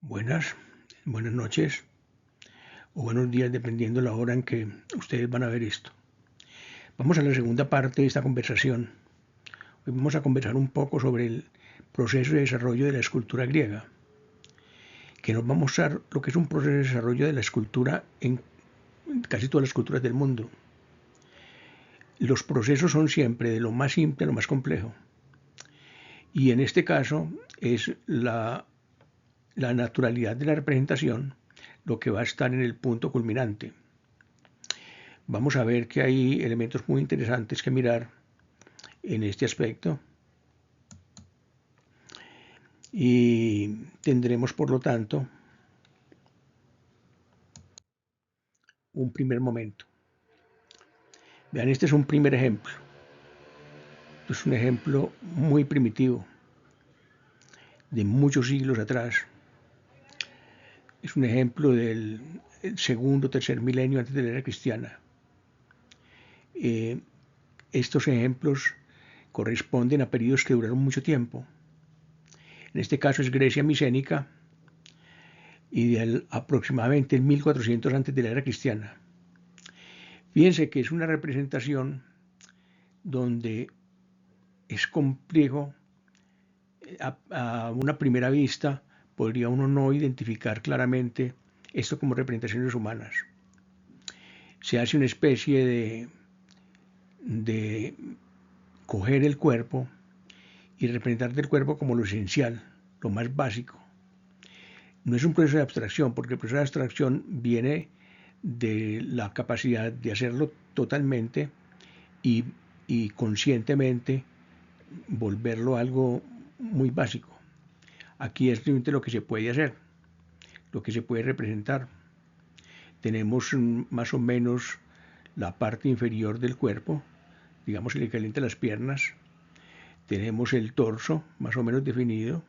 Buenas, buenas noches o buenos días, dependiendo la hora en que ustedes van a ver esto. Vamos a la segunda parte de esta conversación. Hoy vamos a conversar un poco sobre el proceso de desarrollo de la escultura griega, que nos va a mostrar lo que es un proceso de desarrollo de la escultura en casi todas las culturas del mundo. Los procesos son siempre de lo más simple a lo más complejo. Y en este caso es la naturalidad de la representación lo que va a estar en el punto culminante. Vamos a ver que hay elementos muy interesantes que mirar en este aspecto y tendremos, por lo tanto, un primer momento. Vean, este es un primer ejemplo. Es un ejemplo muy primitivo, de muchos siglos atrás. Es un ejemplo del segundo o tercer milenio antes de la era cristiana. Estos ejemplos corresponden a periodos que duraron mucho tiempo. En este caso es Grecia micénica y aproximadamente el 1400 antes de la era cristiana. Fíjense que es una representación donde es complejo, a una primera vista podría uno no identificar claramente esto como representaciones humanas. Se hace una especie de coger el cuerpo y representar del cuerpo como lo esencial, lo más básico. No es un proceso de abstracción, porque el proceso de abstracción viene de la capacidad de hacerlo totalmente y conscientemente volverlo algo muy básico. Aquí es simplemente lo que se puede hacer, lo que se puede representar. Tenemos más o menos la parte inferior del cuerpo, digamos el equivalente a las piernas. Tenemos el torso más o menos definido.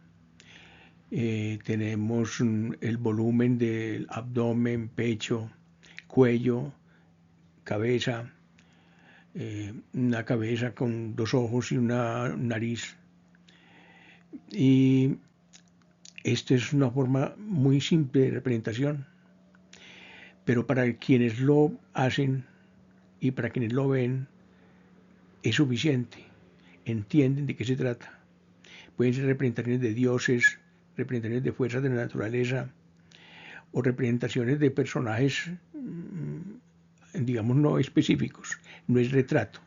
Tenemos el volumen del abdomen, pecho, cuello, cabeza, una cabeza con dos ojos y una nariz. Y esto es una forma muy simple de representación, pero para quienes lo hacen y para quienes lo ven es suficiente, entienden de qué se trata. Pueden ser representaciones de dioses, representaciones de fuerzas de la naturaleza o representaciones de personajes, digamos, no específicos. No es retrato.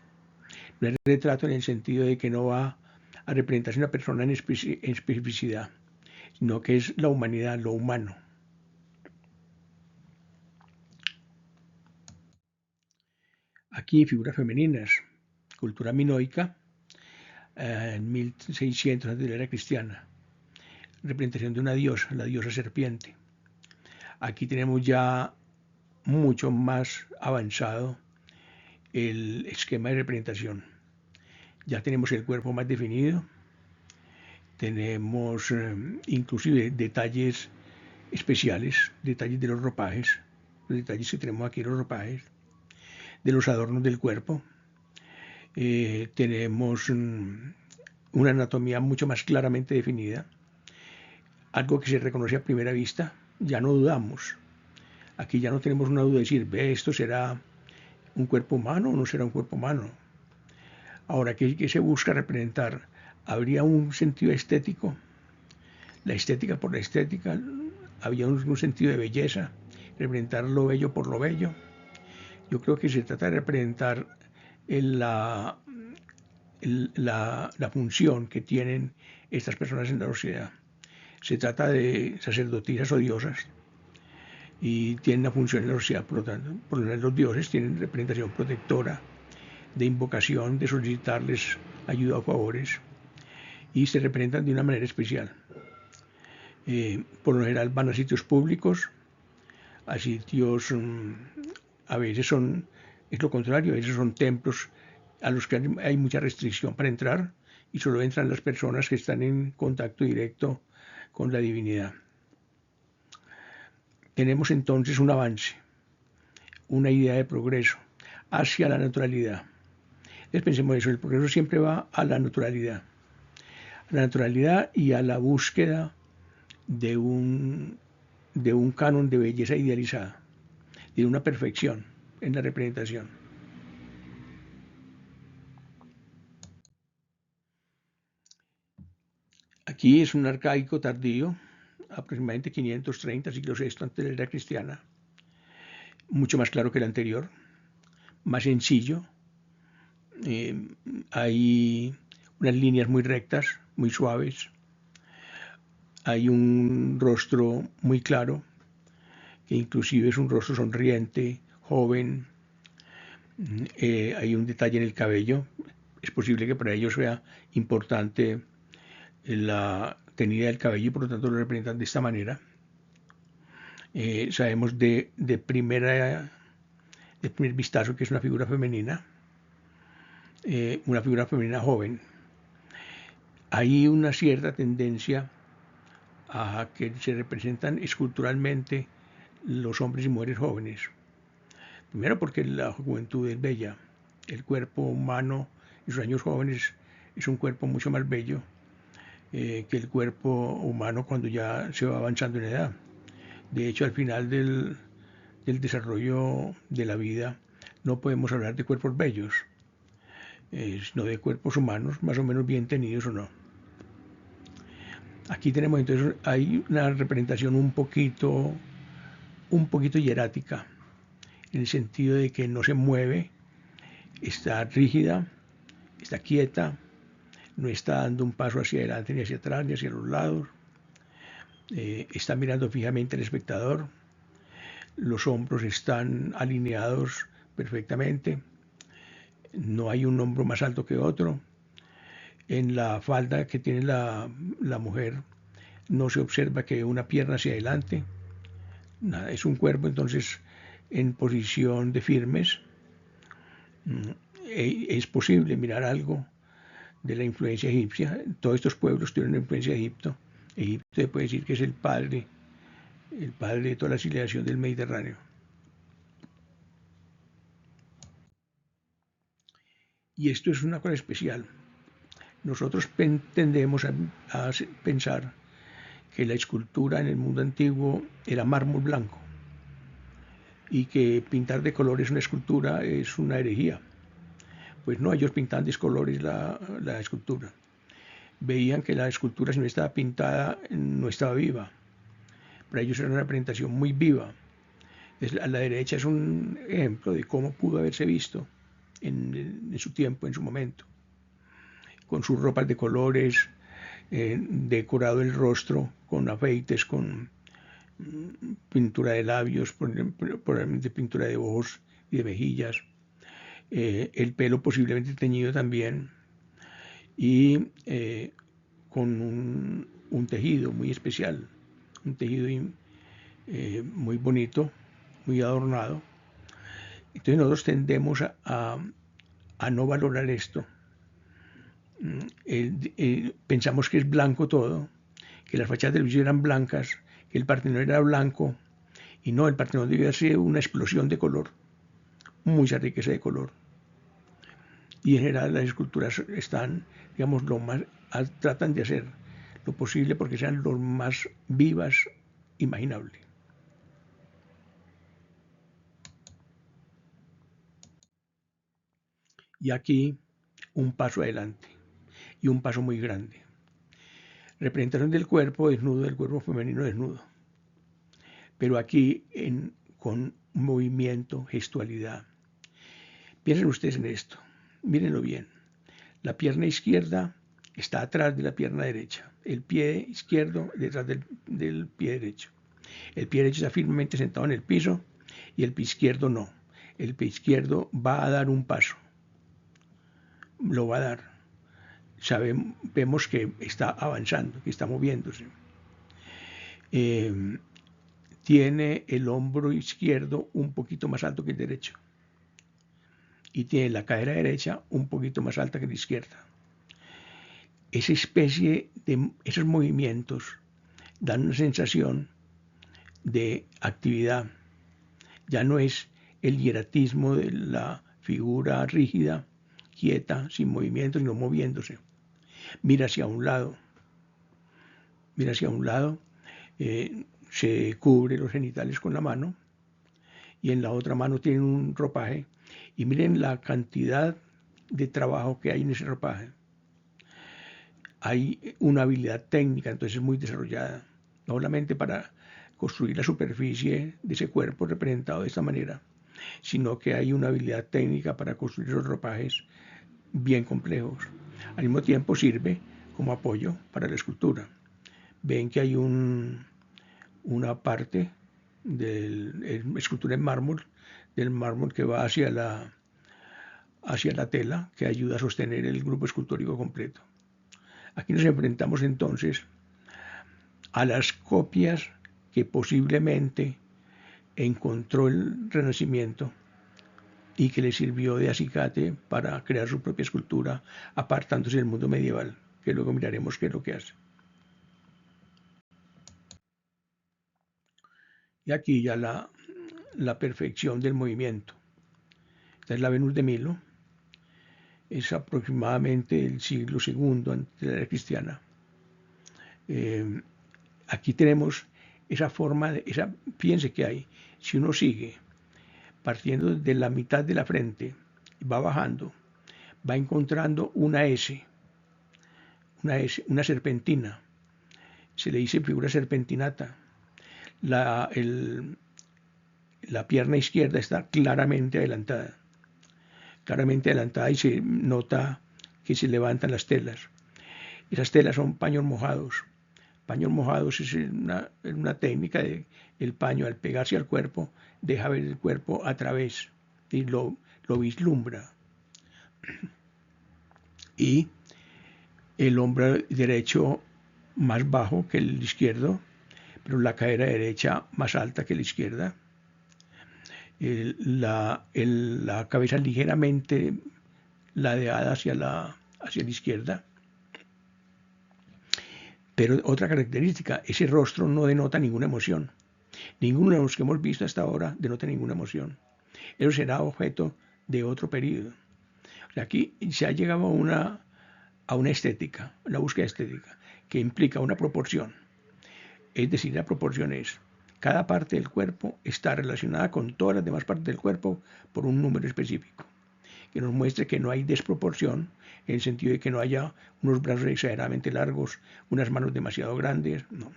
No es retrato en el sentido de que no va a representarse una persona en especificidad, sino que es la humanidad, lo humano. Aquí figuras femeninas, cultura minoica, en 1600 antes de la era cristiana, representación de una diosa, la diosa serpiente. Aquí tenemos ya mucho más avanzado el esquema de representación. Ya tenemos el cuerpo más definido, tenemos inclusive detalles especiales, detalles de los ropajes, los detalles que tenemos aquí en los ropajes, de los adornos del cuerpo. Tenemos una anatomía mucho más claramente definida, algo que se reconoce a primera vista, ya no dudamos. Aquí ya no tenemos una duda de decir, ve, esto será un cuerpo humano o no será un cuerpo humano. Ahora, ¿qué se busca representar? ¿Habría un sentido estético? La estética por la estética, había un sentido de belleza, representar lo bello por lo bello. Yo creo que se trata de representar la función que tienen estas personas en la sociedad. Se trata de sacerdotisas o diosas y tienen una función en la sociedad, por lo tanto, por lo menos los dioses tienen representación protectora, de invocación, de solicitarles ayuda o favores, y se representan de una manera especial. Por lo general van a sitios públicos, a sitios, a veces es lo contrario, a veces son templos a los que hay mucha restricción para entrar y solo entran las personas que están en contacto directo con la divinidad. Tenemos entonces un avance, una idea de progreso hacia la naturalidad. Entonces pensemos eso, el progreso siempre va a la naturalidad y a la búsqueda de de un canon de belleza idealizada, de una perfección en la representación. Aquí es un arcaico tardío, aproximadamente 530, siglo VI antes de la era cristiana, mucho más claro que el anterior, más sencillo. Hay unas líneas muy rectas, muy suaves. Hay un rostro muy claro, que inclusive es un rostro sonriente, joven. Hay un detalle en el cabello. Es posible que para ellos sea importante la tenida del cabello y por lo tanto lo representan de esta manera. Sabemos de primer vistazo que es una figura femenina joven. Hay una cierta tendencia a que se representan esculturalmente los hombres y mujeres jóvenes. Primero porque la juventud es bella. El cuerpo humano en sus años jóvenes es un cuerpo mucho más bello que el cuerpo humano cuando ya se va avanzando en edad. De hecho, al final del desarrollo de la vida no podemos hablar de cuerpos bellos, sino de cuerpos humanos más o menos bien tenidos o no. Aquí tenemos entonces, hay una representación un poquito hierática, en el sentido de que no se mueve, está rígida, está quieta, no está dando un paso hacia adelante, ni hacia atrás, ni hacia los lados, está mirando fijamente al espectador, los hombros están alineados perfectamente, no hay un hombro más alto que otro. En la falda que tiene la mujer no se observa que una pierna hacia adelante. Nada, es un cuerpo entonces en posición de firmes. Es posible mirar algo de la influencia egipcia. Todos estos pueblos tienen una influencia de Egipto. Egipto se puede decir que es el padre de toda la civilización del Mediterráneo. Y esto es una cosa especial. Nosotros tendemos a pensar que la escultura en el mundo antiguo era mármol blanco y que pintar de colores una escultura es una herejía. Pues no, ellos pintaban de colores la escultura. Veían que la escultura, si no estaba pintada, no estaba viva. Para ellos era una representación muy viva. A la derecha es un ejemplo de cómo pudo haberse visto en su tiempo, en su momento, con sus ropas de colores, decorado el rostro con afeites, con pintura de labios, probablemente pintura de ojos y de mejillas, el pelo posiblemente teñido también, y con un tejido muy especial, un tejido muy bonito, muy adornado. Entonces nosotros tendemos a no valorar esto. Pensamos que es blanco todo, que las fachadas del edificio eran blancas, que el Partenón era blanco, y no, el Partenón debía ser una explosión de color, mucha riqueza de color. Y en general las esculturas están, digamos, tratan de hacer lo posible porque sean lo más vivas imaginable. Y aquí un paso adelante y un paso muy grande. Representación del cuerpo desnudo, del cuerpo femenino desnudo. Pero aquí con movimiento, gestualidad. Piensen ustedes en esto, mírenlo bien. La pierna izquierda está atrás de la pierna derecha, el pie izquierdo detrás del pie derecho. El pie derecho está firmemente sentado en el piso y el pie izquierdo no. El pie izquierdo va a dar un paso, lo va a dar. Vemos que está avanzando, que está moviéndose. Tiene el hombro izquierdo un poquito más alto que el derecho y tiene la cadera derecha un poquito más alta que la izquierda. Esos movimientos dan una sensación de actividad. Ya no es el hieratismo de la figura rígida, quieta, sin movimiento, sino moviéndose. Mira hacia un lado, se cubre los genitales con la mano y en la otra mano tiene un ropaje. Y miren la cantidad de trabajo que hay en ese ropaje. Hay una habilidad técnica, entonces muy desarrollada, no solamente para construir la superficie de ese cuerpo representado de esta manera, sino que hay una habilidad técnica para construir esos ropajes bien complejos. Al mismo tiempo sirve como apoyo para la escultura. Ven que hay una parte de escultura en mármol, del mármol que va hacia la tela, que ayuda a sostener el grupo escultórico completo. Aquí nos enfrentamos entonces a las copias que posiblemente encontró el Renacimiento y que le sirvió de acicate para crear su propia escultura, apartándose del mundo medieval, que luego miraremos qué es lo que hace. Y aquí ya la perfección del movimiento. Esta es la Venus de Milo, es aproximadamente el siglo II antes de la era cristiana. Aquí tenemos esa forma, fíjense que hay, si uno sigue partiendo de la mitad de la frente, va bajando, va encontrando una S, una serpentina, se le dice figura serpentinata. La pierna izquierda está claramente adelantada y se nota que se levantan las telas. Esas telas son paños mojados. Paños mojados es una técnica de el paño al pegarse al cuerpo deja ver el cuerpo a través y lo vislumbra. Y el hombro derecho más bajo que el izquierdo, pero la cadera derecha más alta que la izquierda. La cabeza ligeramente ladeada hacia la izquierda. Pero otra característica, ese rostro no denota ninguna emoción. Ninguno de los que hemos visto hasta ahora denota ninguna emoción. Eso será objeto de otro periodo. O sea, aquí se ha llegado a una estética, una búsqueda estética, que implica una proporción. Es decir, la proporción es, cada parte del cuerpo está relacionada con todas las demás partes del cuerpo por un número específico, que nos muestre que no hay desproporción, en el sentido de que no haya unos brazos exageradamente largos, unas manos demasiado grandes, no.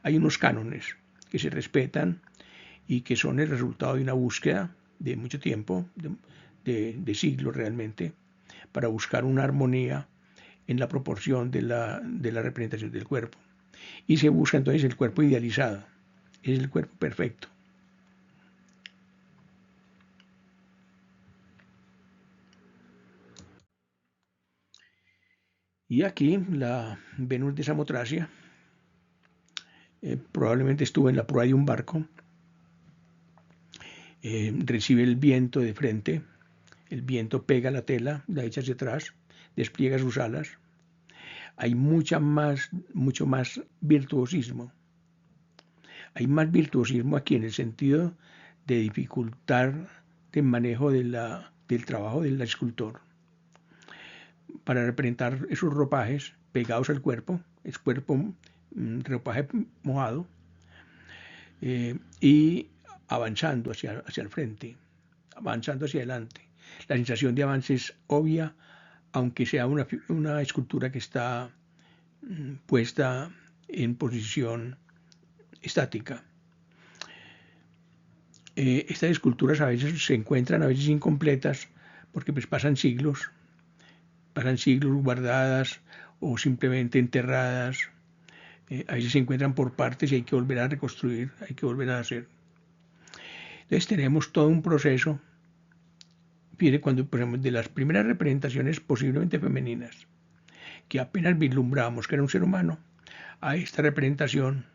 Hay unos cánones que se respetan y que son el resultado de una búsqueda de mucho tiempo, de siglos realmente, para buscar una armonía en la proporción de la representación del cuerpo. Y se busca entonces el cuerpo idealizado, es el cuerpo perfecto. Y aquí la Venus de Samotracia probablemente estuvo en la proa de un barco, recibe el viento de frente, el viento pega la tela, la echa hacia atrás, despliega sus alas. Hay mucho más virtuosismo. Hay más virtuosismo aquí en el sentido de dificultar de manejo del trabajo del escultor para representar esos ropajes pegados al cuerpo, ropaje mojado, y avanzando hacia el frente, avanzando hacia adelante. La sensación de avance es obvia, aunque sea una escultura que está puesta en posición estática. Estas esculturas a veces se encuentran a veces incompletas porque pues pasan siglos guardadas o simplemente enterradas. A veces se encuentran por partes y hay que volver a reconstruir, hay que volver a hacer. Entonces tenemos todo un proceso, fíjate, cuando ponemos de las primeras representaciones posiblemente femeninas, que apenas vislumbramos que era un ser humano, a esta representación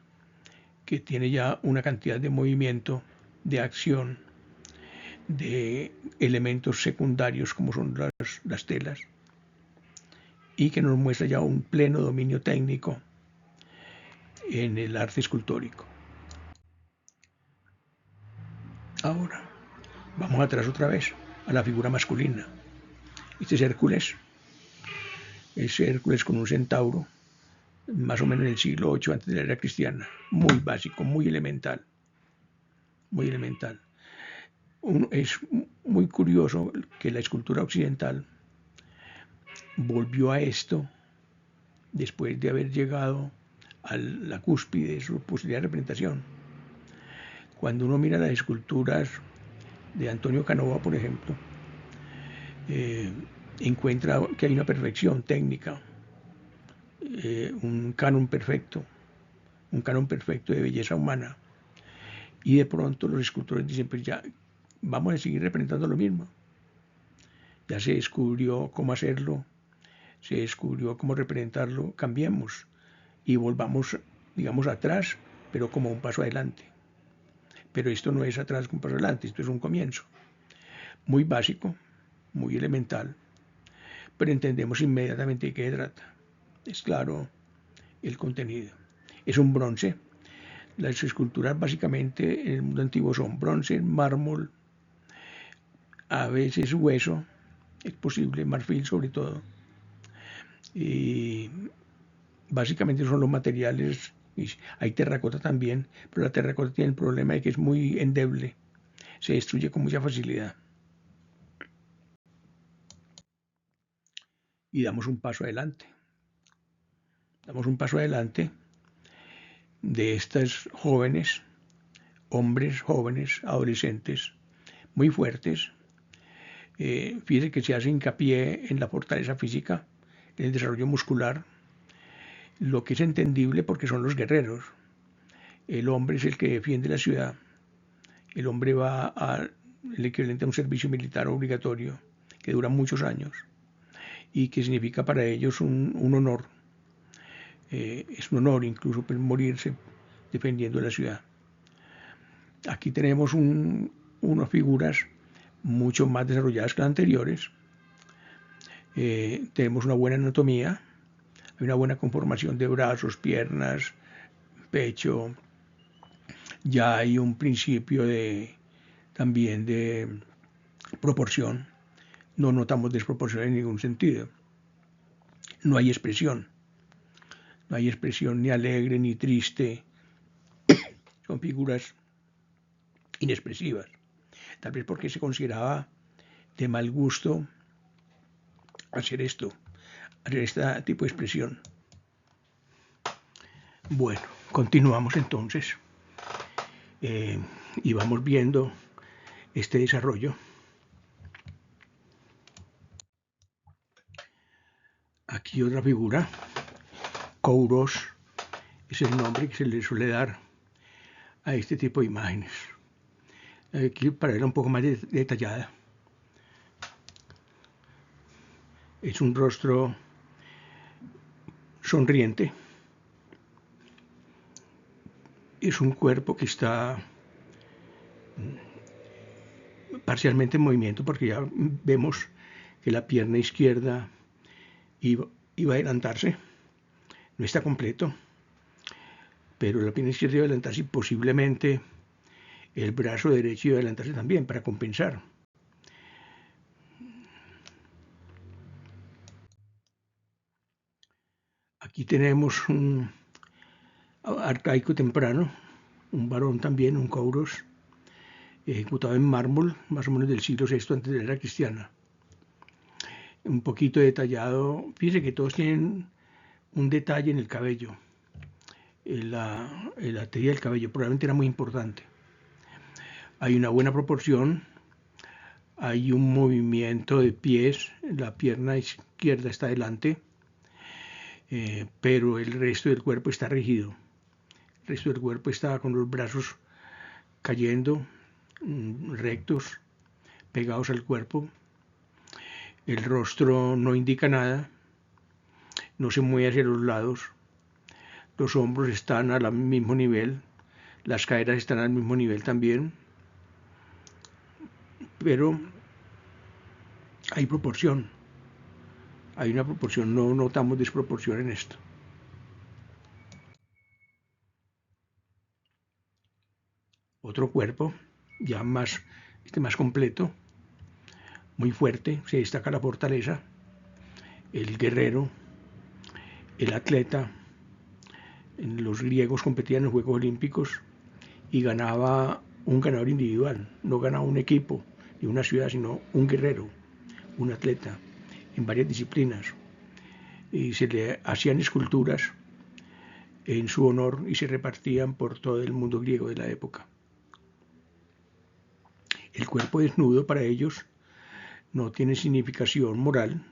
que tiene ya una cantidad de movimiento, de acción, de elementos secundarios como son las telas, y que nos muestra ya un pleno dominio técnico en el arte escultórico. Ahora, vamos atrás otra vez, a la figura masculina. Este es Hércules con un centauro más o menos en el siglo VIII antes de la era cristiana. Muy básico, muy elemental, muy elemental. Es muy curioso que la escultura occidental volvió a esto después de haber llegado a la cúspide de su posibilidad de representación. Cuando uno mira las esculturas de Antonio Canova, por ejemplo, encuentra que hay una perfección técnica, un canon perfecto de belleza humana. Y de pronto los escultores dicen, pues ya vamos a seguir representando lo mismo. Ya se descubrió cómo hacerlo, se descubrió cómo representarlo, cambiemos y volvamos, digamos, atrás, pero como un paso adelante. Pero esto no es atrás con un paso adelante, esto es un comienzo. Muy básico, muy elemental, pero entendemos inmediatamente de qué se trata. Es claro el contenido. Es un bronce. Las esculturas básicamente en el mundo antiguo son bronce, mármol, a veces hueso, es posible, marfil sobre todo. Y básicamente son los materiales. Hay terracota también, pero la terracota tiene el problema de que es muy endeble, se destruye con mucha facilidad. Y damos un paso adelante. Damos un paso adelante de estas jóvenes, hombres jóvenes, adolescentes, muy fuertes. Fíjese que se hace hincapié en la fortaleza física, en el desarrollo muscular, lo que es entendible porque son los guerreros. El hombre es el que defiende la ciudad. El hombre va al equivalente a un servicio militar obligatorio que dura muchos años y que significa para ellos un honor. Es un honor incluso morirse defendiendo la ciudad. Aquí tenemos unas figuras mucho más desarrolladas que las anteriores. Tenemos una buena anatomía, hay una buena conformación de brazos, piernas, pecho. Ya hay un principio también de proporción. No notamos desproporción en ningún sentido. No hay expresión. No hay expresión ni alegre ni triste. Son figuras inexpresivas. Tal vez porque se consideraba de mal gusto hacer esto, hacer este tipo de expresión. Bueno, continuamos entonces y vamos viendo este desarrollo. Aquí otra figura, Kouros, es el nombre que se le suele dar a este tipo de imágenes. Aquí para verla un poco más detallada. Es un rostro sonriente. Es un cuerpo que está parcialmente en movimiento porque ya vemos que la pierna izquierda iba a adelantarse. No está completo, pero la pierna izquierda iba a adelantarse y posiblemente el brazo derecho iba a adelantarse también para compensar. Aquí tenemos un arcaico temprano, un varón también, un Kouros, ejecutado en mármol, más o menos del siglo VI antes de la era cristiana. Un poquito detallado, fíjense que todos tienen un detalle en el cabello. La tería del cabello probablemente era muy importante. Hay una buena proporción, hay un movimiento de pies, la pierna izquierda está adelante, pero el resto del cuerpo está rígido. El resto del cuerpo está con los brazos cayendo, rectos, pegados al cuerpo. El rostro no indica nada, no se mueve hacia los lados. Los hombros están al mismo nivel, las caderas están al mismo nivel también, pero hay proporción. Hay una proporción, no notamos desproporción en esto. Otro cuerpo, ya más completo, muy fuerte, se destaca la fortaleza, el guerrero, el atleta, Los griegos competían en los Juegos Olímpicos y ganaba un ganador individual, no ganaba un equipo ni una ciudad, sino un guerrero, un atleta, en varias disciplinas. Y se le hacían esculturas en su honor y se repartían por todo el mundo griego de la época. El cuerpo desnudo para ellos no tiene significación moral,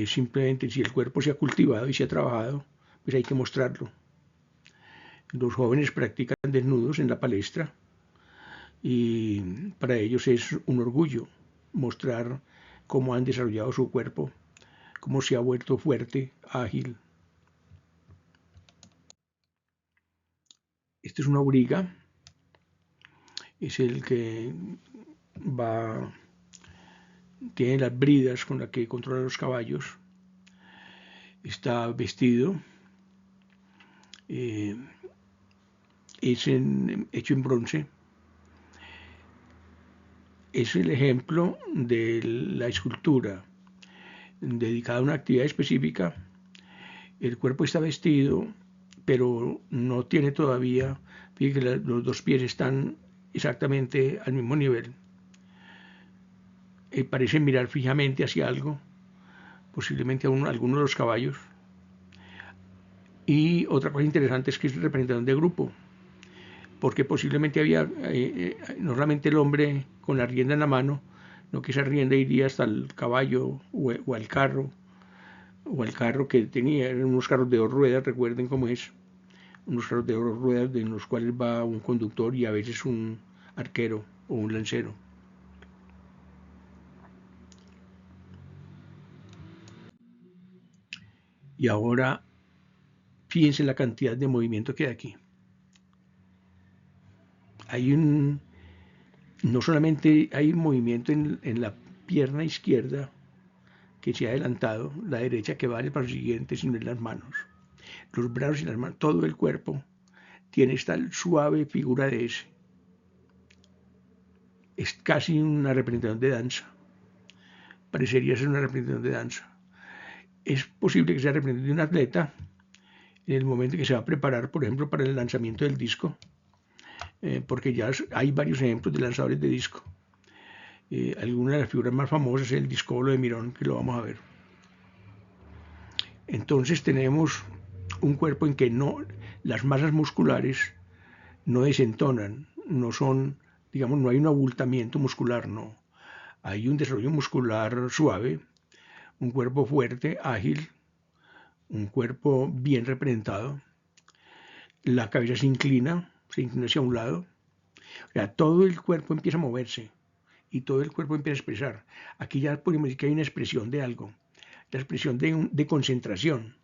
simplemente si el cuerpo se ha cultivado y se ha trabajado, pues hay que mostrarlo. Los jóvenes practican desnudos en la palestra y para ellos es un orgullo mostrar cómo han desarrollado su cuerpo, cómo se ha vuelto fuerte, ágil. Este es una auriga, es el que tiene las bridas con las que controla los caballos, está vestido, es hecho en bronce. Es el ejemplo de la escultura dedicada a una actividad específica. El cuerpo está vestido, pero no tiene todavía, fíjate que los dos pies están exactamente al mismo nivel. Parece mirar fijamente hacia algo, posiblemente a alguno de los caballos. Y otra cosa interesante es que es representación de grupo, porque posiblemente había, no solamente el hombre con la rienda en la mano, no que esa rienda iría hasta el caballo o al carro, o al carro que tenía, eran unos carros de 2 ruedas, recuerden cómo es, unos carros de 2 ruedas en los cuales va un conductor y a veces un arquero o un lancero. Y ahora fíjense la cantidad de movimiento que hay aquí. No solamente hay un movimiento en la pierna izquierda que se ha adelantado, la derecha que vale para lo siguiente, sino en las manos. Los brazos y las manos, todo el cuerpo tiene esta suave figura de S. Es casi una representación de danza. Parecería ser una representación de danza. Es posible que sea representación de un atleta en el momento que se va a preparar, por ejemplo, para el lanzamiento del disco, porque ya hay varios ejemplos de lanzadores de disco. Alguna de las figuras más famosas es el discóbolo de Mirón, que lo vamos a ver. Entonces tenemos un cuerpo en que las masas musculares no desentonan, no son, digamos, no hay un abultamiento muscular, no. Hay un desarrollo muscular suave, un cuerpo fuerte, ágil, un cuerpo bien representado. La cabeza se inclina hacia un lado. O sea, todo el cuerpo empieza a moverse y todo el cuerpo empieza a expresar. Aquí ya podemos decir que hay una expresión de algo, la expresión de concentración.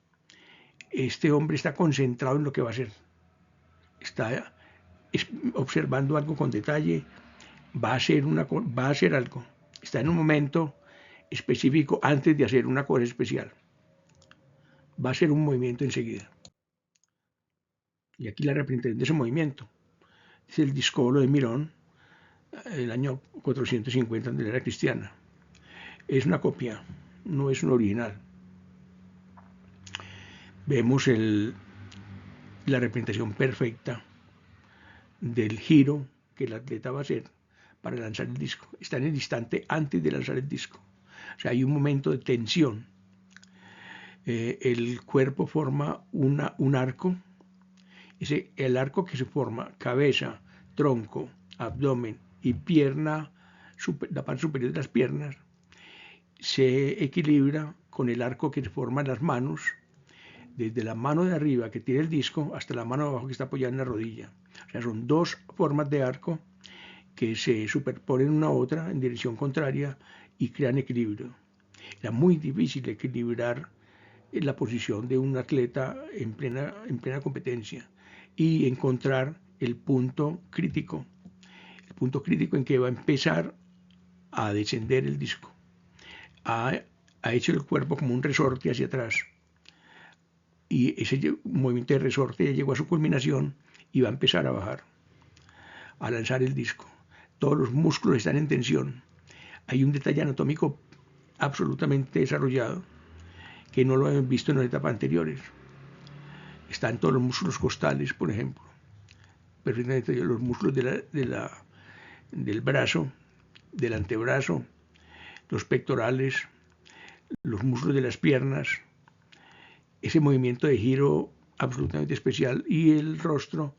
Este hombre está concentrado en lo que va a hacer. Está observando algo con detalle, va a hacer algo. Está en un momento específico antes de hacer una cosa especial. Va a hacer un movimiento enseguida. Y aquí la representación de ese movimiento es el discóbolo de Mirón, el año 450 de la era cristiana. Es una copia, no es un original. Vemos la representación perfecta del giro que el atleta va a hacer para lanzar el disco. Está en el instante antes de lanzar el disco. O sea, hay un momento de tensión. El cuerpo forma un arco. El arco que se forma, cabeza, tronco, abdomen y pierna, la parte superior de las piernas, se equilibra con el arco que se forma en las manos, desde la mano de arriba que tiene el disco hasta la mano de abajo que está apoyada en la rodilla. O sea, son dos formas de arco que se superponen una a otra en dirección contraria y crean equilibrio. Era muy difícil equilibrar la posición de un atleta en plena competencia y encontrar el punto crítico en que va a empezar a descender el disco. Ha hecho el cuerpo como un resorte hacia atrás y ese movimiento de resorte ya llegó a su culminación y va a empezar a bajar, a lanzar el disco. Todos los músculos están en tensión. Hay un detalle anatómico absolutamente desarrollado que no lo hemos visto en las etapas anteriores. Están todos los músculos costales, por ejemplo, perfectamente los músculos del brazo, del antebrazo, los pectorales, los músculos de las piernas, ese movimiento de giro absolutamente especial, y el rostro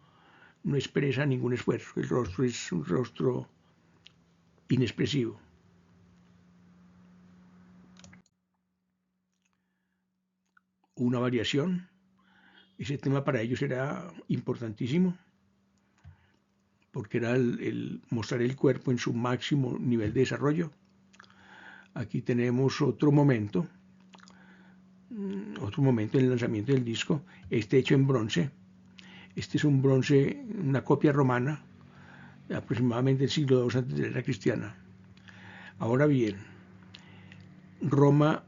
no expresa ningún esfuerzo, el rostro es un rostro inexpresivo. Una variación, ese tema para ellos era importantísimo, porque era el mostrar el cuerpo en su máximo nivel de desarrollo. Aquí tenemos otro momento en el lanzamiento del disco, este hecho en bronce. Este es un bronce, una copia romana, aproximadamente del siglo II antes de la era cristiana. Ahora bien, Roma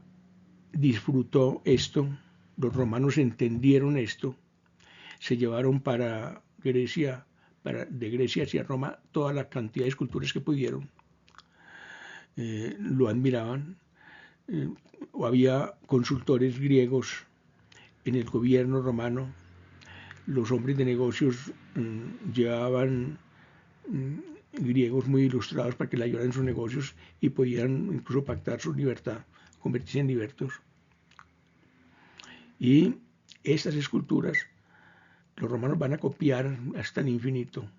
disfrutó esto, los romanos entendieron esto, se llevaron para Grecia, de Grecia hacia Roma, toda la cantidad de esculturas que pudieron, lo admiraban. O había consultores griegos en el gobierno romano, los hombres de negocios llevaban griegos muy ilustrados para que le ayudaran en sus negocios y podían incluso pactar su libertad, convertirse en libertos. Y estas esculturas los romanos van a copiar hasta el infinito,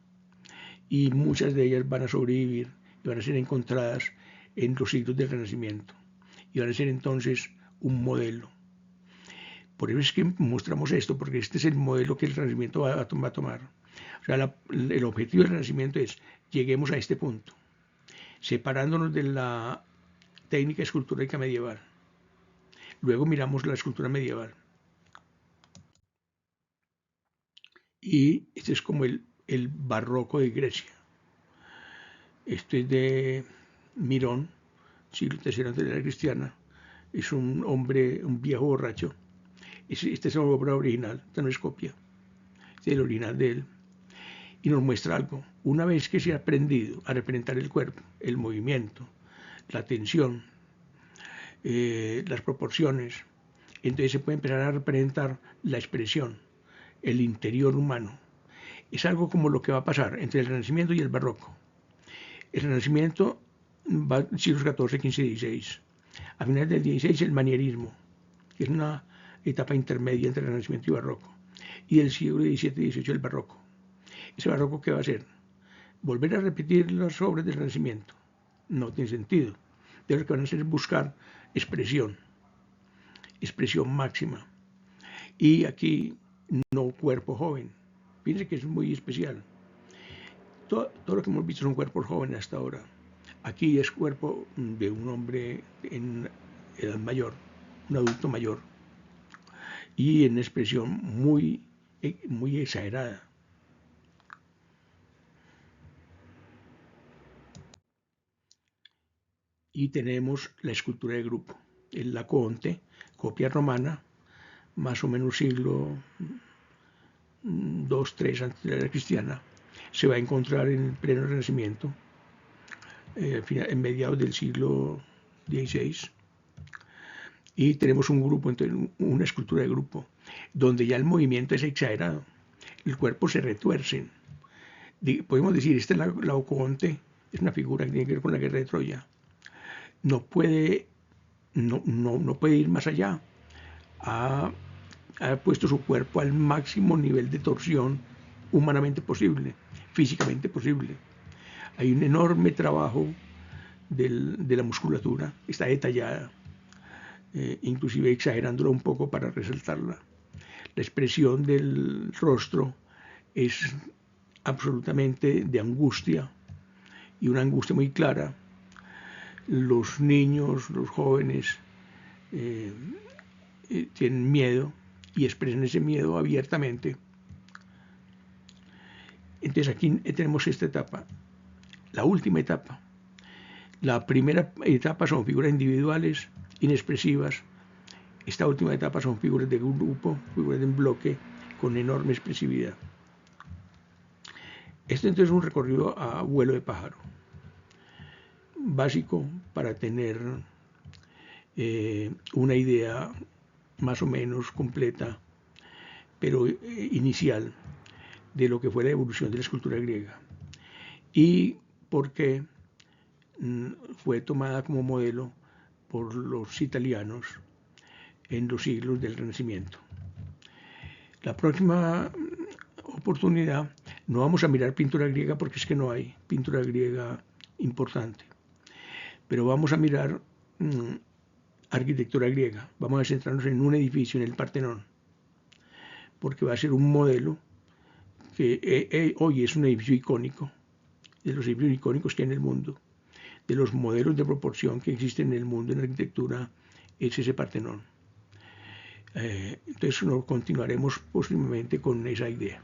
y muchas de ellas van a sobrevivir y van a ser encontradas en los siglos del Renacimiento y van a ser entonces un modelo. Por eso es que mostramos esto, porque este es el modelo que el Renacimiento va a tomar. O sea, el objetivo del Renacimiento es: lleguemos a este punto, separándonos de la técnica escultórica medieval. Luego miramos la escultura medieval. Y este es como el barroco de Grecia. Este es de Mirón, siglo III antes de la era cristiana. Es un hombre, un viejo borracho. Esta es la obra original, esta no es copia. Este es el original de él. Y nos muestra algo. Una vez que se ha aprendido a representar el cuerpo, el movimiento, la tensión, las proporciones, entonces se puede empezar a representar la expresión, el interior humano. Es algo como lo que va a pasar entre el Renacimiento y el Barroco. El Renacimiento va siglos XIV, XV, XVI. A finales del XVI el manierismo, que es una etapa intermedia entre el Renacimiento y Barroco. Y del siglo XVII y XVIII el Barroco. ¿Ese barroco qué va a hacer? ¿Volver a repetir las obras del Renacimiento? No tiene sentido. De lo que van a hacer es buscar expresión máxima. Y aquí no cuerpo joven. Fíjense que es muy especial. Todo lo que hemos visto son cuerpos jóvenes hasta ahora. Aquí es cuerpo de un hombre en edad mayor, un adulto mayor, y en expresión muy, muy exagerada. Y tenemos la escultura de grupo, el Laocoonte, copia romana, más o menos siglo II, III antes de la era cristiana. Se va a encontrar en el pleno Renacimiento, en mediados del siglo XVI. Y tenemos un grupo, una escultura de grupo, donde ya el movimiento es exagerado, el cuerpo se retuerce. Podemos decir, este Laocoonte es una figura que tiene que ver con la guerra de Troya. No puede ir más allá. Ha puesto su cuerpo al máximo nivel de torsión humanamente posible, físicamente posible. Hay un enorme trabajo de la musculatura, está detallada, inclusive exagerándola un poco para resaltarla. La expresión del rostro es absolutamente de angustia, y una angustia muy clara. Los niños, los jóvenes tienen miedo y expresan ese miedo abiertamente. Entonces aquí tenemos esta etapa, la última etapa. La primera etapa son figuras individuales, inexpresivas. Esta última etapa son figuras de grupo, figuras de un bloque con enorme expresividad. Este entonces es un recorrido a vuelo de pájaro, básico para tener una idea más o menos completa pero inicial, de lo que fue la evolución de la escultura griega. Y porque fue tomada como modelo por los italianos en los siglos del Renacimiento. La próxima oportunidad no vamos a mirar pintura griega porque es que no hay pintura griega importante, pero vamos a mirar arquitectura griega. Vamos a centrarnos en un edificio, en el Partenón, porque va a ser un modelo que hoy es un edificio icónico, de los edificios icónicos que hay en el mundo, de los modelos de proporción que existen en el mundo en arquitectura, es ese Partenón. Entonces continuaremos posiblemente con esa idea.